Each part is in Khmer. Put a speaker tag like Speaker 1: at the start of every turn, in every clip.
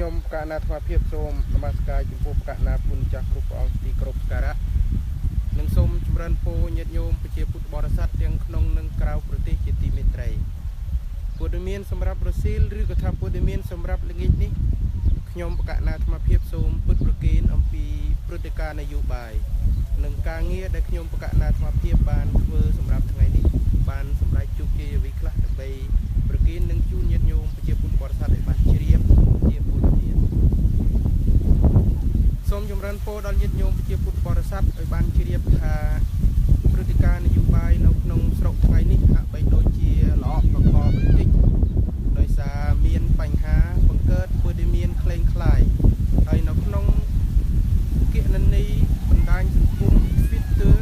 Speaker 1: ខ្ញុំ ប្រកាសណាថ្មភាពសូមនមស្ការចំពោះប្រកាសណាគុណចាស់គ្រប់ព្រះអង្គទីគោរពសក្ការៈនិងសូមចម្រើនពរញាតិញោមប្រជាពុទ្ធបរិស័ទទាំងក្នុងនិងក្រៅប្រទេសជាទីមេត្រីព័ត៌មានសម្រាប់រសៀលឬក៏ថាព័ត៌មានសម្រាប់ល្ងាចនេះខ្ញុំប្រកាសណាថ្មភាពសូមពុតប្រកេនអំពីព្រឹត្តិការណ៍នយោបាយនិងការងារដែលខ្ញុំប្រកាសណាថ្មភាពបានធ្វើសម្រាប់ថ្ងៃនេះបានសម្រេចជោគជ័យអ្វីខ្លះដើម្បីប្រកេននិងជូនញាតិញោមប្រជាពុទ្ធបរិស័ទឲ្យបានជ្រាបជាព័ត៌មានសូមចម្រើនពរដល់ញាតិញោមប្រជាពុទ្ធបរិស័ទឲ្យបានជ្រាបថាព្រឹត្តិការណ៍នយោបាយនៅក្នុងស្រុកថ្ងៃនេះហាក់បីដូចជាល្អក់កកបន្តិចដោយសារមានបញ្ហាបង្កើតព័ត៌មានក្លែងក្លាយហើយនៅក្នុងគណនីបណ្ដាញសង្គម Twitter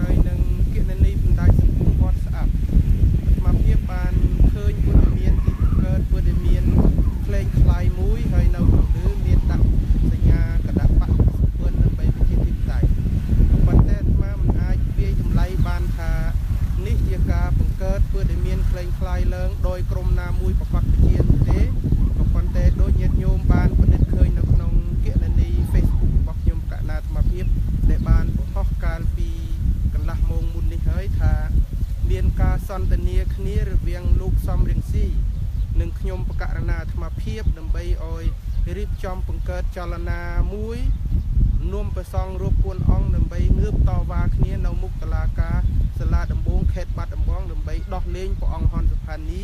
Speaker 1: ហើយនិងគណនីបណ្ដាញសង្គម WhatsApp អាត្មាភាពបានឃើញព័ត៌មានទីបង្កើតព័ត៌មានក្លែងក្លាយមួយហើយនៅក្នុងលើមានដាក់សញ្ញាកណ្ដាប់បកសពឿនដើម្បីប្រជាធិបតេយ្យប៉ុន្តែអាត្មាមិនអាចវាយតម្លៃបានថានេះជាការបង្កើតព័ត៌មានក្លែងក្លាយឡើងដោយក្រុមណាមួយប្រកាសប្រជាទេក៏ប៉ុន្តែដូចញាតិញោមបានពិនិត្យឃើញនៅក្នុងគណនី Facebook របស់ខ្ញុំកណ្ដាលអាត្មាភាពដែលបានបង្ហោះកាលពីកន្លះម៉ោងមុននេះហើយថាមានការសន្ទនាគ្នារវាងលោកសំរងស៊ីនិងខ្ញុំបកករណាអាត្មាភាពដើម្បីឲ្យរៀបចំបង្កើតចលនាមួយនាំប្រសងរួបពួនអង្គដើម្បីងើបតវ៉ាគ្នានៅមុខតុលាការសាលាដំបងខេត្តបាត់ដំបងដើម្បីដោះលែងព្រះអង្គហ៊ុនសុផានី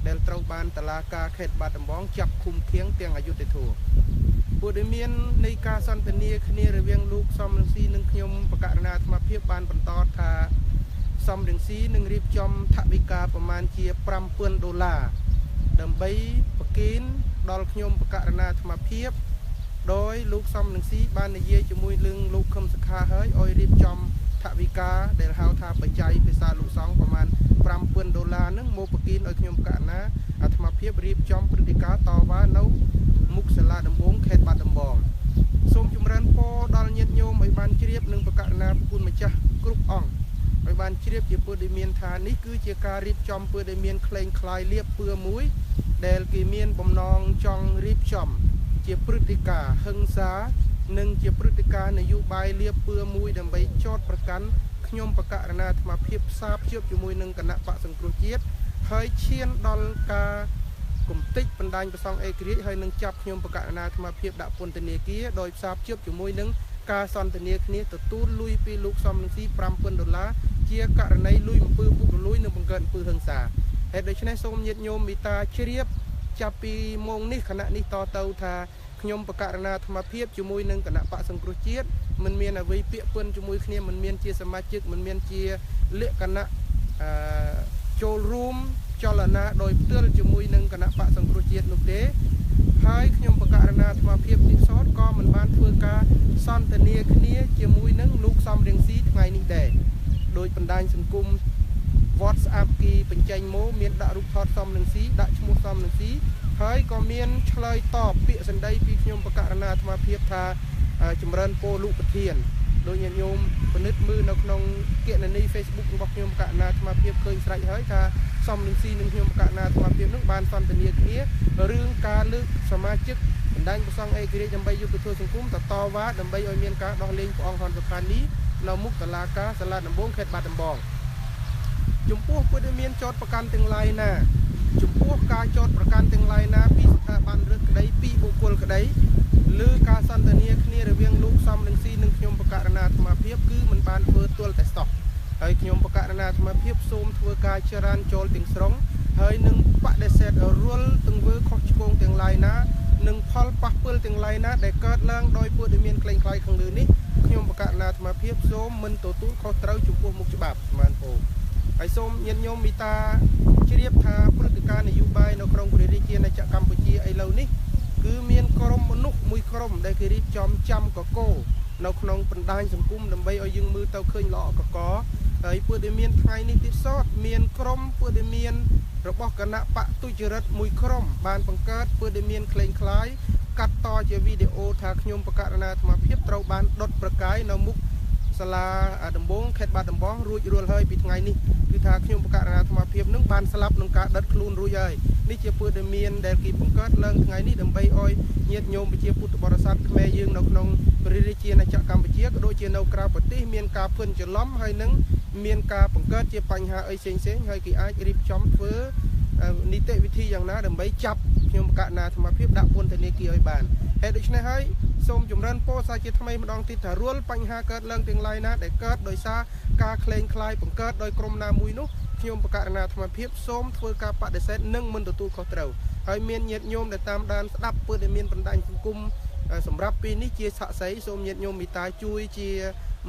Speaker 1: ដែលត្រូវបានតុលាការខេត្តបាត់ដំបងចាប់ឃុំឃាំងទាំងអយុធធម៌ព័ត៌មាននៃការសន្ទនាគ្នារវាងលោកសំរងស៊ីនិងខ្ញុំបកករណាអាត្មាភាពបានបន្តថាសំរងស៊ីនឹងរៀបចំថវិកាប្រមាណជា$5,000ដើម្បីប្រគិនដល់ខ្ញុំបកករណាអាត្មាភាពដោយលោកសំរងស៊ីបាននិយាយជាមួយនឹងលោកខឹមសខាហើយឲ្យរៀបចំថវិកាដែលហៅថាបច្ច័យភាសាលោកសង្ឃប្រមាណ$5,000ហ្នឹងមកប្រគិនឲ្យខ្ញុំបកករណាអាត្មាភាពរៀបចំព្រឹត្តិការណ៍តវ៉ានៅមុខសាលាដំបងខេត្តបាត់ដំបងសូមចម្រើនពរដល់ញាតិញោមឲ្យបានជ្រាបនិងបកករណាប្រគុណម្ចាស់គ្រប់អង្គឲ្យបានជ្រាបជាព័ត៌មានថានេះគឺជាការរៀបចំព័ត៌មានក្លែងក្លាយលៀបពឿមួយដែលគេមានបំណងចង់រៀបចំជាព្រឹត្តិការណ៍ហិង្សានិងជាព្រឹត្តិការណ៍នយោបាយលៀបពឿមួយដើម្បីចោទប្រកាន់ខ្ញុំបកករណាអាត្មាភាពផ្សារភ្ជាប់ជាមួយនឹងគណៈបកសង្គ្រោះជាតិហើយឈានដល់ការគំតិចបណ្ដាញប្រសងអេក្រិចហើយនឹងចាប់ខ្ញុំបកករណាអាត្មាភាពដាក់ពន្ធនាគារដោយផ្សារភ្ជាប់ជាមួយនឹងការសន្ទនាគ្នាទទួលលុយពីលោកសំរងស៊ី$5,000ជាករណីលុយអំពើពុករលួយនិងបង្កើតអំពើហិង្សាហេតុដូច្នេះសូមញាតិញោមមេត្តាជ្រាបចាប់ពីម៉ោងនេះខណៈនេះតទៅថាខ្ញុំបកករណាអាត្មាភាពជាមួយនឹងគណៈបកសង្គ្រោះជាតិមិនមានអ្វីពាក្យពន្ធជាមួយគ្នាមិនមានជាសមាជិកមិនមានជាលក្ខណៈចូលរួមចលនាដោយផ្ទាល់ជាមួយនឹងគណៈបកសង្គ្រោះជាតិនោះទេហើយខ្ញុំបកករណាអាត្មាភាពទីសតក៏មិនបានធ្វើការសន្ទនាគ្នាជាមួយនឹងលោកសំរងស៊ីថ្ងៃនេះដែរដោយបណ្ដាញសង្គម WhatsApp គេបញ្ចេញមកមានដាក់រូបថតសំរងស៊ីដាក់ឈ្មោះសំរងស៊ីហើយក៏មានឆ្លើយតបពាក្យសម្ដីពីខ្ញុំបកករណាអាត្មាភាពថាចម្រើនពរលោកប្រធានដោយញាតិញោមពិនិត្យមើលនៅក្នុងគណនី Facebook របស់ខ្ញុំបកករណាអាត្មាភាពឃើញស្រេចហើយថាសំរងស៊ីនិងខ្ញុំបកករណាអាត្មាភាពនឹងបានសន្ទនាគ្នារឿងការលើកសមាជិកបណ្ដាញប្រសងអេក្រិចដើម្បីយុទ្ធធម៌សង្គមតវ៉ាដើម្បីឲ្យមានការដោះលែងព្រះអង្គហ៊ុនសុផានីនៅមុខតុលាការសាលាដំបងខេត្តបាត់ដំបងចំពោះព័ត៌មានចោតប្រកាន់ទាំងឡាយណាចំពោះការចោតប្រកាន់ទាំងឡាយណាពីស្ថាប័នរដ្ឋក្តីពីបុគ្គលក្តីលើការសន្ទនាគ្នារវាងលោកសំរងស៊ីនិងខ្ញុំបកករណាអាត្មាភាពគឺមិនបានធ្វើទល់តែសោះហើយខ្ញុំបកករណាអាត្មាភាពសូមធ្វើការចរានចូលទាំងស្រុងហើយនឹងបដិសេធរាល់ទង្វើខុសឆ្គងទាំងឡាយណានិងផលប៉ះពាល់ទាំងឡាយណាដែលកើតឡើងដោយព័ត៌មានក្លែងក្លាយខាងលើនេះខ្ញុំបកករណាអាត្មាភាពសូមមិនទទួលខុសត្រូវចំពោះមុខច្បាប់ស្មានពោហើយសូមញាតិញោមមេត្តាជ្រាបថាព្រឹត្តិការណ៍នយោបាយនៅក្នុងព្រះរាជាណាចក្រកម្ពុជាឥឡូវនេះគឺមានក្រុមមនុស្សមួយក្រុមដែលគេរៀបចំចាំកកោនៅក្នុងបណ្ដាញសង្គមដើម្បីឲ្យយើងមើលទៅឃើញល្អកកហើយព័ត៌មានថ្ងៃនេះទៀតសតមានក្រុមព័ត៌មានរបស់គណៈបកទុច្ចរិតមួយក្រុមបានបង្កើតព័ត៌មានក្លែងក្លាយកាត់តជាវីដេអូថាខ្ញុំបកករណាអាត្មាភាពត្រូវបានដុតប្រកាយនៅមុខ សាលាដំបងខេត្តបាត់ដំបងរួចរាល់ហើយពីថ្ងៃនេះគឺថាខ្ញុំបកករណាអាត្មាភាពនឹងបានស្លាប់ក្នុងការដិតខ្លួនរួចហើយនេះជាព័ត៌មានដែលគេបង្កើតឡើងថ្ងៃនេះដើម្បីឲ្យញាតិញោមប្រជាពុទ្ធបរិស័ទខ្មែរយើងនៅក្នុងព្រះរាជាណាចក្រកម្ពុជាក៏ដូចជានៅក្រៅប្រទេសមានការភ័ន្តច្រឡំហើយនឹងមានការបង្កើតជាបញ្ហាអីផ្សេងៗហើយគេអាចរៀបចំធ្វើនីតិវិធីយ៉ាងណាដើម្បីចាប់ខ្ញុំបកករណាអាត្មាភាពដាក់ពន្ធនាគារឲ្យបានហេតុដូច្នេះហើយសូមចម្រើនពរសាជាថ្មីម្ដងទៀតថារាល់បញ្ហាកើតឡើងទាំងឡាយណាដែលកើតដោយសារការក្លែងក្លាយបង្កើតដោយក្រុមណាមួយនោះខ្ញុំបកករណាអាត្មាភាពសូមធ្វើការបដិសេធនិងមិនទទួលខុសត្រូវហើយមានញាតិញោមដែលតាមដានស្ដាប់ព័ត៌មានបណ្ដាញសង្គមសម្រាប់ពេលនេះជាសាក្សីសូមញាតិញោមមេត្តាជួយជា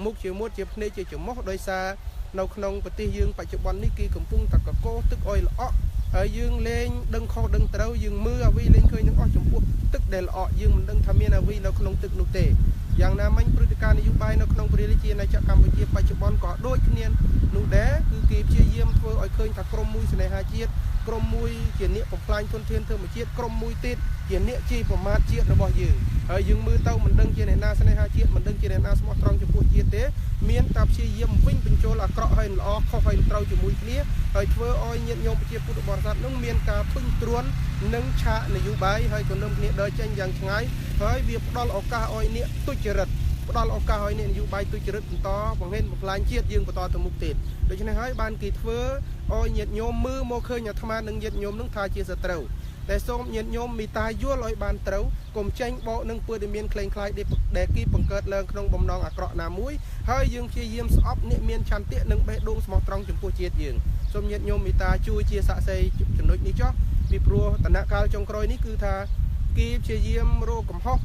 Speaker 1: មុខជាមាត់ជាភ្នែកជាច្រមុះដោយសារនៅក្នុងប្រទេសយើងបច្ចុប្បន្ននេះគេកំពុងតែកកទឹកអុយល្អក់ហើយយើងលែងដឹងខុសដឹងត្រូវយើងមើលអ្វីលែងឃើញនឹងអស់ចំពោះទឹកដែលល្អក់យើងមិនដឹងថាមានអ្វីនៅក្នុងទឹកនោះទេយ៉ាងណាមិញព្រឹត្តិការណ៍នយោបាយនៅក្នុងព្រះរាជាណាចក្រកម្ពុជាបច្ចុប្បន្នក៏ដូចគ្នានោះដែរគឺគេព្យាយាមធ្វើឲ្យឃើញថាក្រុមមួយស្នេហាជាតិក្រុមមួយជាអ្នកបំផ្លាញធនធានធម្មជាតិក្រុមមួយទៀតជាអ្នកជាប្រមាថជាតិរបស់យើងហើយយើងមើលទៅមិនដឹងជាអ្នកណាស្នេហាជាតិមិនដឹងជាអ្នកណាស្មោះត្រង់ចំពោះជាតិទេមានតែព្យាយាមវិញបញ្ចូលអាក្រក់ហើយល្អខុសហើយត្រូវជាមួយគ្នាហើយធ្វើឲ្យញាតិញោមប្រជាពុទ្ធបរិស័ទនឹងមានការពេញទ្រាំនិងឆាកនយោបាយហើយក៏នឹងគ្នាដើរចេញយ៉ាងឆ្ងាយហើយវាផ្ដល់ឱកាសឲ្យអ្នកទុច្ចរិតផ្ដល់ឱកាសឲ្យអ្នកនយោបាយទុច្ចរិតបន្តបង្ហាញបំផ្លាញជាតិយើងបន្តទៅមុខទៀតដូច្នេះហើយបានគេធ្វើឲ្យញាតិញោមមើលមកឃើញអាត្មានិងញាតិញោមនឹងថាជាសត្រូវតែសូមញាតិញោមមេត្តាយល់ឲ្យបានត្រូវកុំចេញបោកនឹងព័ត៌មានក្លែងក្លាយដែលគេបង្កើតឡើងក្នុងបំណងអាក្រក់ណាមួយហើយយើងព្យាយាមស្អប់អ្នកមានឆន្ទៈនិងបេះដូងស្មោះត្រង់ចំពោះជាតិយើងសូមញាតិញោមមេត្តាជួយជាសាក្សីចំណុចនេះចុះពីព្រោះដំណាក់កាលចុងក្រោយនេះគឺថាគេព្យាយាមរកកំហុស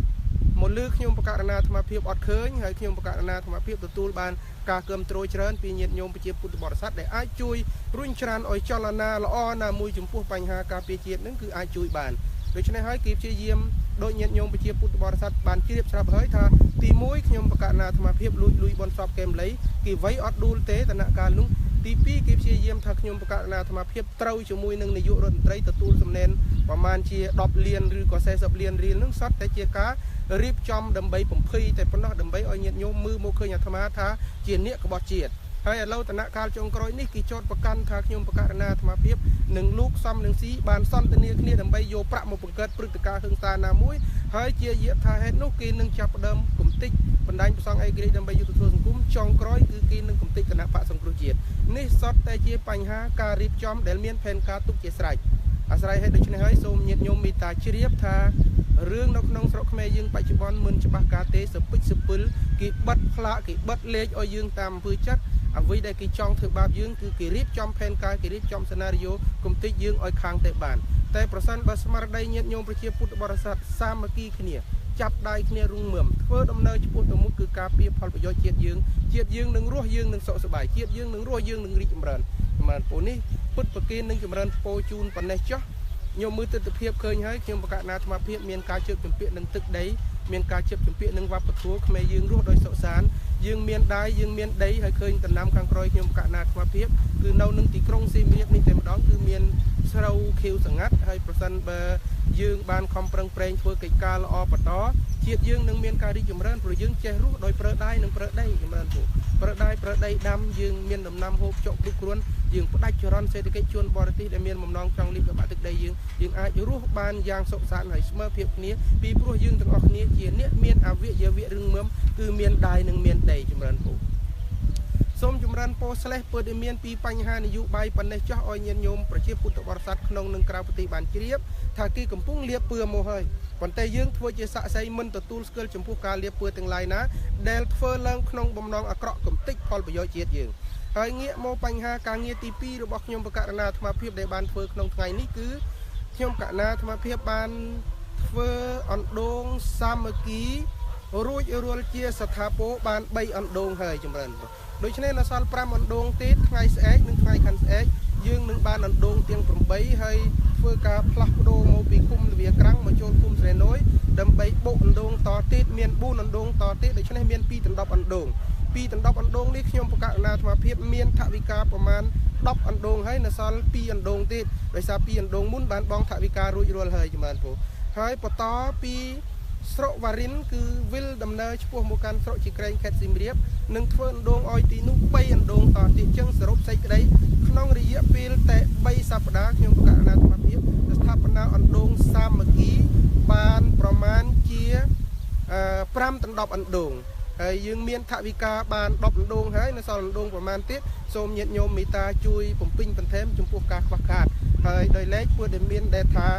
Speaker 1: មកលើខ្ញុំបកករណាអាត្មាភាពអត់ឃើញហើយខ្ញុំបកករណាអាត្មាភាពទទួលបានការគាំទ្រច្រើនពីញាតិញោមប្រជាពុទ្ធបរិស័ទដែលអាចជួយរុញច្រានឲ្យចលនាល្អណាមួយចំពោះបញ្ហាការពារជាតិនឹងគឺអាចជួយបានដូច្នេះហើយគេព្យាយាមដោយញាតិញោមប្រជាពុទ្ធបរិស័ទបានជ្រាបស្រាប់ហើយថាទី1ខ្ញុំបកករណាអាត្មាភាពលួចបនសពកែមលីគេវាយអត់ដួលទេដំណាក់កាលនោះទី2គេព្យាយាមថាខ្ញុំបកករណាអាត្មាភាពត្រូវជាមួយនឹងនាយករដ្ឋមន្ត្រីទទួលសំណែនប្រមាណជា10លានឬក៏40លានរៀលនឹងសុទ្ធតែជាការរៀបចំដើម្បីបំភ័យតែប៉ុណ្ណោះដើម្បីឲ្យញាតិញោមមើលមកឃើញអាត្មាថាជាអ្នកក្បត់ជាតិហើយឥឡូវដំណាក់កាលចុងក្រោយនេះគេចោទប្រកាន់ថាខ្ញុំបកករណាអាត្មាភាពនិងលោកសំនឹងស៊ីបានសន្ទនាគ្នាដើម្បីយកប្រាក់មកបង្កើតព្រឹត្តិការណ៍ហិង្សាណាមួយហើយជាយថាហេតុនោះគេនឹងចាប់ផ្ដើមគំតិចបណ្ដាញប្រសងអេក្រិចដើម្បីយុទ្ធសាស្ត្រសង្គមចុងក្រោយគឺគេនឹងគំតិចគណៈបកសង្គ្រោះជាតិនេះសុទ្ធតែជាបញ្ហាការរៀបចំដែលមានផែនការទុកជាស្រេចអាស្រ័យហេតុដូច្នេះហើយសូមញាតិញោមមេត្តាជ្រាបថារឿងនៅក្នុងស្រុកខ្មែរយើងបច្ចុប្បន្នមិនច្បាស់ការទេសពិចសពិលគេបិទផ្លាកគេបិទលេខឲ្យយើងតាមអំពើចិត្តអ្វីដែលគេចង់ធ្វើបាបយើងគឺគេរៀបចំផែនការគេរៀបចំសេណារីយ៉ូគំតិចយើងឲ្យខាងតែបានតែប្រសិនបើស្មារតីញាតិញោមប្រជាពុទ្ធបរិស័ទសាមគ្គីគ្នាចាប់ដៃគ្នារុងមមធ្វើដំណើរឆ្ពោះទៅមុខគឺការពារផលប្រយោជន៍ជាតិយើងនឹងរស់យើងនឹងសុខសប្បាយជាតិយើងនឹងរស់យើងនឹងរីកចម្រើនសម្រាប់ពូនេះពុទ្ធប្រគេននឹងចម្រើនពោជូនប៉ុណ្ណេះចុះខ្ញុំមើលទស្សនវិជ្ជាឃើញហើយខ្ញុំបកករណាអាត្មាភាពមានការជឿជំពាក់នឹងទឹកដីមានការជឿជំពាក់នឹងវប្បធម៌ខ្មែរយើងរស់ដោយសុខសាន្តយើងមានដាយយើងមានដីហើយឃើញដំណាំខាងក្រោយខ្ញុំបកករណាអាត្មាភាពគឺនៅនឹងទីក្រុងសៀមរាបនេះតែម្ដងគឺមានស្រូវខៀវសង្ងាត់ហើយប្រសិនបើយើងបានខំប្រឹងប្រែងធ្វើកិច្ចការល្អបន្តជាតិយើងនឹងមានការរីកចម្រើនព្រោះយើងចេះរស់ដោយប្រើដៃនិងប្រើដីចម្រើនពួកប្រើដីដាំយើងមានដំណាំហូបចុកគ្រប់គ្រាន់យើងផ្ដាច់ចរន្តសេដ្ឋកិច្ចជួនបរទេសដែលមានបំណងចង់លៀបបាក់ទឹកដីយើងអាចរស់បានយ៉ាងសុខសាន្តហើយស្មើភាពគ្នាពីព្រោះយើងទាំងអស់គ្នាជាអ្នកមានអវយវៈរឹងមាំគឺមានដាយនិងមានដីចម្រើនពួកសូមចម្រើនពរស្លេះព័ត៌មានពីបញ្ហានយោបាយប៉ុណ្ណេះចោះឲ្យញាតិញោមប្រជាពុទ្ធបរិស័ទក្នុងនិងក្រៅប្រទេសបានជ្រាបថាគេកំពុងលៀបពឿមកហើយប៉ុន្តែយើងធ្វើជាសាក្សីមិនទទួលស្គាល់ចំពោះការលៀបពឿទាំងឡាយណាដែលធ្វើឡើងក្នុងបំណងអាក្រក់កំទេចផលប្រយោជន៍ជាតិយើងហើយងាកមកបញ្ហាការងារទី2របស់ខ្ញុំបកករណាអាត្មាភាពដែលបានធ្វើក្នុងថ្ងៃនេះគឺខ្ញុំបកករណាអាត្មាភាពបានធ្វើអណ្ដូងសាមគ្គីរួចរាល់ជាស្ថាពរបាន3អណ្ដូងហើយចម្រើនដូច្នេះនៅសល់5អណ្ដូងទៀតថ្ងៃស្អែកនិងថ្ងៃខាងស្អែកយើងនឹងបានអណ្ដូងទាំង8ហើយធ្វើការផ្លាស់ប្ដូរមកពីគុំលវាក្រាំងមកចូលគុំស្រែណូយដើម្បីបុកអណ្ដូងតទៀតមាន4អណ្ដូងតទៀតដូច្នេះមាន2ដល់10អណ្ដូង2ដល់10អណ្ដូងនេះខ្ញុំបកករណាអាត្មាភាពមានថវិកាប្រមាណ10អណ្ដូងហើយនៅសល់2អណ្ដូងទៀតដោយសារ2អណ្ដូងមុនបានបងថវិការួចរាល់ហើយចម្រើនពូហើយបន្តពី ស្រកវ៉ារិនគឺវិលដំណើរឆ្ពោះមកកាន់ស្រកជីក្រែងខេត្តសៀមរាបនឹងធ្វើអណ្ដូងឲ្យទីនោះ3អណ្ដូងតទៀតចឹងសរុបសេចក្តីក្នុងរយៈពេលតែ3សប្តាហ៍ខ្ញុំប្រកាសអាណាធិបតីស្ថាបនាអណ្ដូងសាមគ្គីបានប្រមាណជា5ដល់10អណ្ដូងហើយយើងមានថវិកាបាន10អណ្ដូងហើយនៅសល់អណ្ដូងប្រមាណទៀតសូមញាតិញោមមេត្តាជួយបំពេញបន្ថែមចំពោះការខ្វះខាតហើយដោយឡែកពួកដែលមានដែលថា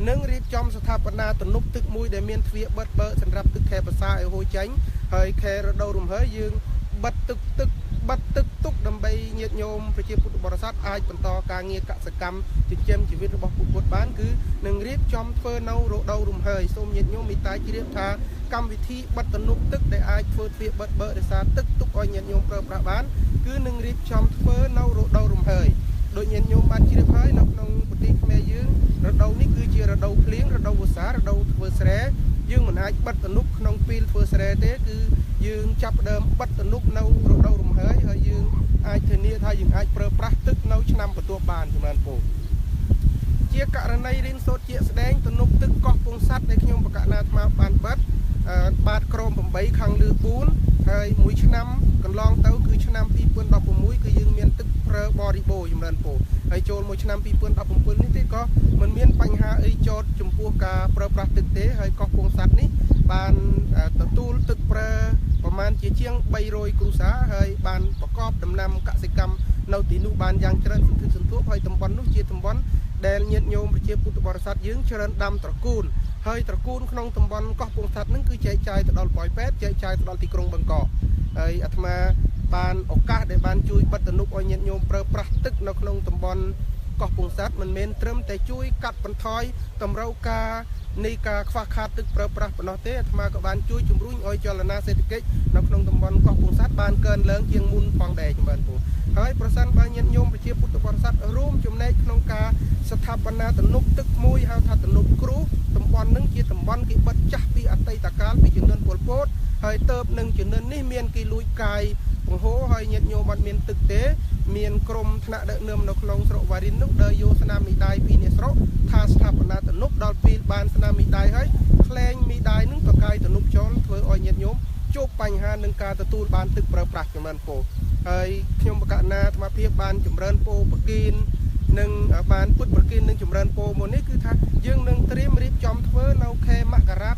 Speaker 1: នឹងរៀបចំស្ថាបនាទំនប់ទឹកមួយដែលមានទ្វារបិទបើកសម្រាប់ទឹកខេភាសាឲ្យហូរចេញហើយខេរដូវរំហើយយើងបិទទឹកទុកដើម្បីញាតិញោមប្រជាពុទ្ធបរិស័ទអាចបន្តការងារកសិកម្មចិញ្ចឹមជីវិតរបស់ពួកគាត់បានគឺនឹងរៀបចំធ្វើនៅរដូវរំហើយសូមញាតិញោមមេត្តាជ្រាបថាកម្មវិធីបិទទំនប់ទឹកដែលអាចធ្វើទ្វារបិទបើកដោយសារទឹកទុកឲ្យញាតិញោមប្រើប្រាស់បានគឺនឹងរៀបចំធ្វើនៅរដូវរំហើយដោយញាតិញោមបានជ្រាបហើយនៅក្នុងប្រទេសខ្មែរយើងរដូវនេះគឺជារដូវភ្លៀងរដូវវស្សារដូវធ្វើស្រែយើងមិនអាចបិទទំនប់ក្នុងពេលធ្វើស្រែទេគឺយើងចាប់ផ្ដើមបិទទំនប់នៅរដូវរំហើយយើងអាចធានាថាយើងអាចប្រើប្រាស់ទឹកនៅឆ្នាំបន្ទាប់បានចំណានពូជាករណីរៀនសូត្រជាក់ស្ដែងទំនប់ទឹកកោះពងស័តដែលខ្ញុំបកណាអាត្មាបានបិទបាទក្រម8ខាងលើ4ហើយមួយឆ្នាំកន្លងទៅគឺឆ្នាំ2016គឺយើងមានទឹកប្រើបរិបូរចំណានពូហើយចូលមួយឆ្នាំ2017នេះទេក៏មិនមានបញ្ហាអីចោតចំពោះការប្រើប្រាស់ទឹកទេហើយកោះពងស័តនេះបានទទួលទឹកប្រើប្រមាណជាជាង300គ្រួសារហើយបានប្រកបដំណាំកសិកម្មនៅទីនោះបានយ៉ាងច្រើនសន្ធឹកសន្ធាប់ហើយតំបន់នោះជាតំបន់ដែលញាតិញោមប្រជាពុទ្ធបរិស័ទយើងច្រើនដាំត្រកូលហើយត្រកូលក្នុងតំបន់កោះពងស័តនឹងគឺចែកចាយទៅដល់ប៉ោយប៉ែតចែកចាយទៅដល់ទីក្រុងបឹងកកហើយអាត្មាបានឱកាសដែលបានជួយបិទទំនប់ឲ្យញាតិញោមប្រើប្រាស់ទឹកនៅក្នុងតំបន់កោះពងស័តមិនមែនត្រឹមតែជួយកាត់បន្ថយតម្រូវការនៃការខ្វះខាតទឹកប្រើប្រាស់ប៉ុណ្ណោះទេអាត្មាក៏បានជួយជំរុញឲ្យចលនាសេដ្ឋកិច្ចនៅក្នុងតំបន់កោះពងស័តបានកើនឡើងជាងមុនផងដែរចំបានពូហើយប្រសិនបើញាតិញោមប្រជាពុទ្ធបរិស័ទរួមចំណែកក្នុងការស្ថាបនាទំនប់ទឹកមួយហៅថាទំនប់គ្រូតំបន់នឹងជាតំបន់គេបិទចាស់ពីអតីតកាលពីជំនាន់ពលពតហើយទៅនឹងជំនាន់នេះមានគេលួចកាយបង្ហូរហើយញាតិញោមអត់មានទឹកទេមានក្រុមថ្នាក់ដឹកនាំនៅក្នុងស្រុកវ៉ារិននោះដើរយកស្នាមមីដាយពីអ្នកស្រុកថាស្ថាបនាទំនប់ដល់ពេលបានស្នាមមីដាយហើយក្លែងមីដាយនឹងបកាយទំនប់ចោលធ្វើឲ្យញាតិញោមជួបបញ្ហានឹងការទទួលបានទឹកប្រើប្រាស់ចំនួនពោហើយខ្ញុំបកណាអាត្មាភាពបានចម្រើនពោប្រគិននិងបានពុតប្រគិននឹងចម្រើនពោមកនេះគឺថាយើងនឹងត្រៀមរៀបចំធ្វើនៅខែមករា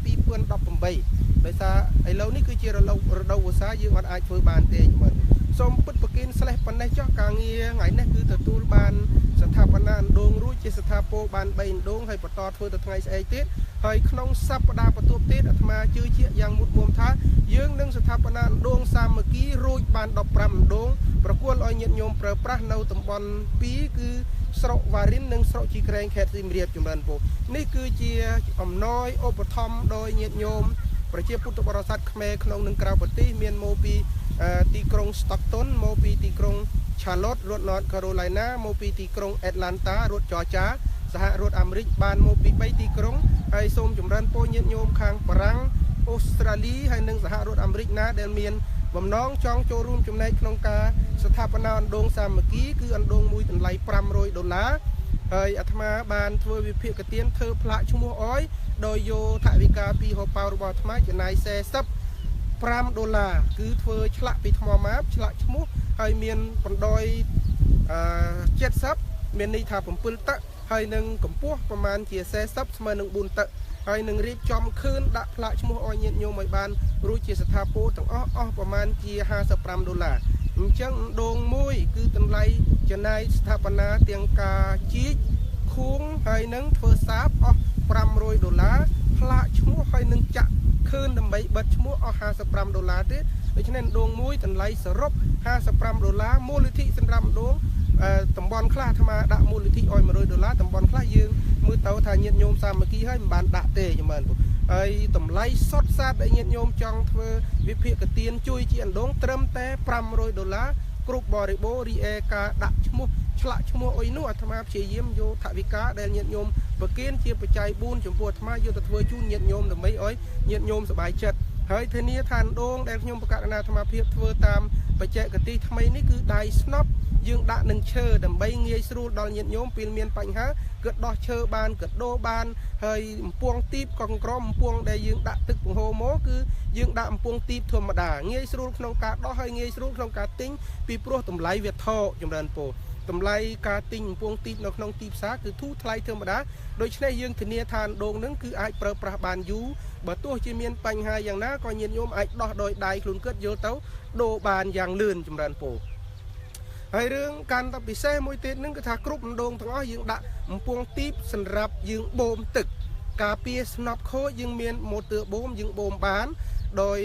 Speaker 1: 2018ដោយសារឥឡូវនេះគឺជារដូវវស្សាយើងអត់អាចធ្វើបានទេបាទសូមពុតប្រគិនស្លេះប៉ុណ្ណេះចុះការងារថ្ងៃនេះគឺទទួលបានស្ថាបនាអណ្ដូងរួចជាស្ថាពរបាន3អណ្ដូងហើយបន្តធ្វើទៅថ្ងៃស្អែកទៀតហើយក្នុងសប្តាហ៍បន្ទាប់ទៀតអាត្មាជឿជាក់យ៉ាងមុតមុំថាយើងនឹងស្ថាបនាអណ្ដូងសាមគ្គីរួចបាន15អណ្ដូងប្រគល់ឲ្យញាតិញោមប្រើប្រាស់នៅតំបន់2គឺស្រុកវ៉ារិននិងស្រុកជីក្រែងខេត្តសៀមរាបចំនួនពូនេះគឺជាអំណោយឧបត្ថម្ភដោយញាតិញោមប្រជាពុទ្ធបរិស័ទខ្មែរក្នុងនិងក្រៅប្រទេសមានមកពីទីក្រុង Stockton មកពីទីក្រុង Charlotte រដ្ឋ North Carolina មកពីទីក្រុង Atlanta រដ្ឋ Georgia សហរដ្ឋអាមេរិកបានមកពី3ទីក្រុងហើយសូមចម្រើនពរញាតិញោមខាងបារាំងអូស្ត្រាលីហើយនិងសហរដ្ឋអាមេរិកណាដែលមានបំណងចង់ចូលរួមចំណែកក្នុងការស្ថាបនាអណ្ដូងសាមគ្គីគឺអណ្ដូងមួយតម្លៃ$500ហើយអាត្មាបានធ្វើវិភាគទានធ្វើផ្លាកឈ្មោះអយដោយយកថវិកាពីហូបៅរបស់អាត្មាចំណាយ$45គឺធ្វើឆ្លាក់ពីថ្មម៉ាបឆ្លាក់ឈ្មោះហើយមានបណ្ដោយ70មានន័យថា7តឹកហើយនឹងកម្ពស់ប្រមាណជា40ស្មើនឹង4តឹកហើយនឹងរៀបចំខឿនដាក់ផ្លាកឈ្មោះឲ្យញាតិញោមឲ្យបានរួចជាស្ថាពរទាំងអស់ប្រមាណជា$55អញ្ចឹងដងមួយគឺតម្លៃចំណាយស្ថាបនាទាំងការជីកខួងហើយនឹងធ្វើសាបអស់$500ផ្លាកឈ្មោះហើយនឹងចាក់ខឿនដើម្បីបិទឈ្មោះអស់$55ទៀតដូច្នេះដងមួយតម្លៃសរុប$55មូលនិធិសម្រាប់ដងតំបន់ខ្លះអាត្មាដាក់មូលនិធិឲ្យ$100តំបន់ខ្លះយើងមើលទៅថាញាតិញោមសាមគ្គីហើយមិនបានដាក់ទេចាំមើលហើយតម្លៃសុទ្ធសាធដែលញាតិញោមចង់ធ្វើវិភាគទានជួយជាអណ្ដូងត្រឹមតែ$500គ្រប់បរិបូររីឯការដាក់ឈ្មោះឆ្លាក់ឈ្មោះអុយនោះអាត្មាព្យាយាមយកថវិកាដែលញាតិញោមប្រគិនជាបច្ច័យ4ចំពោះអាត្មាយកទៅធ្វើជូនញាតិញោមដើម្បីឲ្យញាតិញោមសប្បាយចិត្តហើយធានាថាអណ្ដូងដែលខ្ញុំប្រកាសអាត្មាភាពធ្វើតាមបច្ចេកទេសថ្មីនេះគឺដៃស្នប់យើងដាក់នឹងឈើដើម្បីងាយស្រួលដល់ញាតិញោមពេលមានបញ្ហា ớt đo chơ ban ớt đô ban hơi buông tip còn crom buông để dương đã tức hồ mố cứ dương đã buông tip thường mà đà nghe sưu trong cả đó hơi nghe sưu trong cả tính vì pro tầm lấy việt thọ trong đàn phố tầm lấy cả tính buông tip nó không tip xá cứ thu thay thường mà đá đôi khi dương thì nia than đồn nướng cứ ai pro pra bàn dú bởi tôi chỉ miền bành haiอย่างná coi nhiên nhôm ai đo đôi đai luôn cất vô tấu đồ bànอย่างlươn trong đàn phố hay rương can tập bị xe môi tên nâng cái thà cướp đồn thằng ó dương đã buông tip sần rập dương bom tực cà phê snap khô dương miền một tựa bom dương bom bán đôi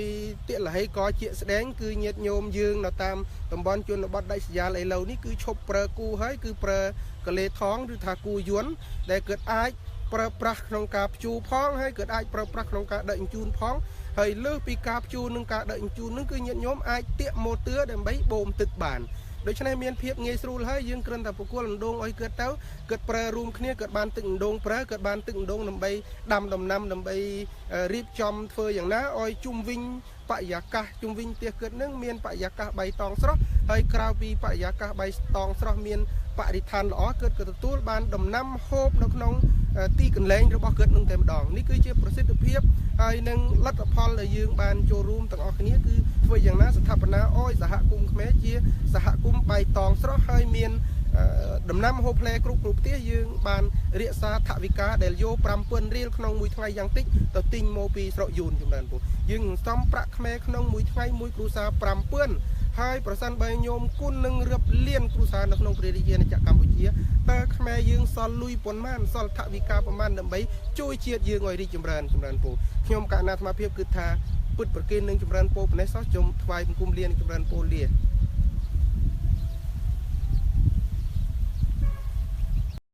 Speaker 1: tiện là hay có chuyện sẽ đánh cứ nhiệt nhôm dương là tam tầm bon chuồn là bắt đại gia lại lâu ní cứ chụp prơ cu hơi cứ prơ cái lê thóng rồi thà cu yuán để cất ai prơ prắc trong cà chu phong hay cất ai prơ prắc trong cà đợi chun phong hay lơ pi cà chu nâng cà đợi chun nâng cứ nhiệt nhôm ai tiện một tựa để mấy bom tực bảnโดยเฉพาะเมียนเพียบเงยสูให้ยืงกระนั้นแต่พวกกูหลังดงอ้อยเกิดเต้าเกิดเปรรูมขึ้นเกิดบานตึงดงเปรเกิดบานตึงดงนำไปดำนำไปรีบจอมเฟยอย่างน้าอ้อยจุ่มวิ่งปะยากะจุ่มวิ่งเตี้ยเกิดนึ่งเมียนปะยากะใบตองสระให้คราวปีปะยากะใบตองสระเมียนปะดิทันอ๋อเกิดตัวบานดำน้ำโฮบนกน้องตีกันแรงหรือบ่เกิดนึ่งเต็มดองนี่คือเชื่อประสิทธิภาพไอ้นึ่งรัฐพลเลยยืงบานโจรูมต่างออกนี้คือเฟยอย่างน้าสถาปนาอ้อยสหกุมแม้เชี่ยสหกุมใบตองสระให้เมียนดำน้ำโฮเพลกรุบเตี้ยยืงบานเรียซาทวิกาเดลโยปรำเปื้อนเรียลขนมมวยไทยยังติ๊กต่อติงโมปีสระยูนจุดนั้นปุ๊ยืงซ้อมประแม่ขนมมวยไทยมวยครูซาปรำเปื้อนให้ประสันใบโยมกุนนึงเรียบเลี้ยนครูซาในขนมปรีดีเยนจากกัมพูชีแต่แม่ยืงซอลลุยปนม่านซอลทวิกาประมาณดำใบช่วยเชียดยืงไอริจุดนั้นปุ๊ขยมการนาธมาเพียบคือทาปุดประเกณฑ์หนึ่งจุดนั้นปุ๊ในซอสจมทวายกุมเลียนจุดนั้นปุ๊เลีย